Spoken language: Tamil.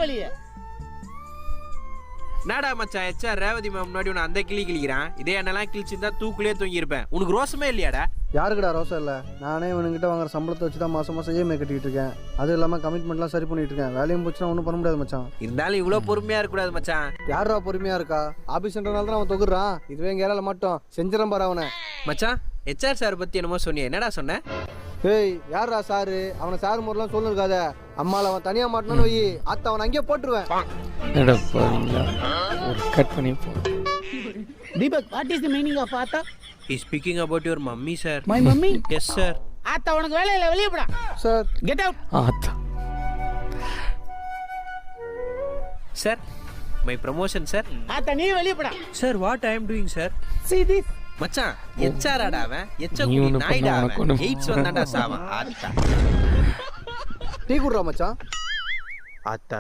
வெளியே. என்னடா மச்சான் HR ரேவதி மேம் முன்னாடி உன்னை அந்த கிளி கிளிக்கிறான். இதே என்னெல்லாம் கிழிச்சிருந்தா தூக்குலயே தூங்கி இருப்பேன். உனக்கு ரோசமே இல்லையாடா? யாருக்குடா ரோசம் இல்லை? நானே இவனுங்கிட்ட வாங்குற சம்பளத்தை வச்சு தான் மாதம் மாதம் EMI கட்டிக்கிட்டு இருக்கேன். அதுவும் இல்லாமல் கமிட்மெண்ட்லாம் சரி பண்ணிட்டு இருக்கேன். வேலையும் போச்சுன்னா ஒன்றும் பண்ண முடியாது மச்சான். இருந்தாலும் இவ்வளோ பொறுமையா இருக்கக்கூடாது மச்சான். யாரா பொறுமையாக இருக்கா? ஆஃபீஸ்ன்றனால தான் அவன் தொகுறான். இதுவே எங்கள் ஏரியாவில் மட்டும் செஞ்சிடம் பாரு அவனை. மச்சான் HR சார் பற்றி என்னமோ சொன்னியே, என்னடா சொன்ன? ஏய் யாரா சாரு? அவனை சாரு முறைலாம் சொல்லிருக்காத. அம்மாவில் அவன் தனியாக மாட்டணும்னு வை, அத்தை அவனை அங்கேயே போட்டுருவேன். ஒரு கட் பண்ணி போ. Deepak, what is the meaning of ஆத்தா? He speaking about your mummy, sir. My mummy? Yes, sir. ஆத்தா உனக்கு வேலை இல்லை, வெளியே போடா. Sir Get out. ஆத்தா. Sir, my promotion, sir. ஆத்தா நீ வெளியே போடா. Sir, what I am doing, sir? See this? மச்சான் HR ஆடா அவன். நீ ஒண்ணு நாய்டா பண்ண, அவன். உனக்கு ஒண்ணு. AIDS வந்தாண்டா சாவன். ஆத்தா டீ குடுறா மச்சான். ஆத்தா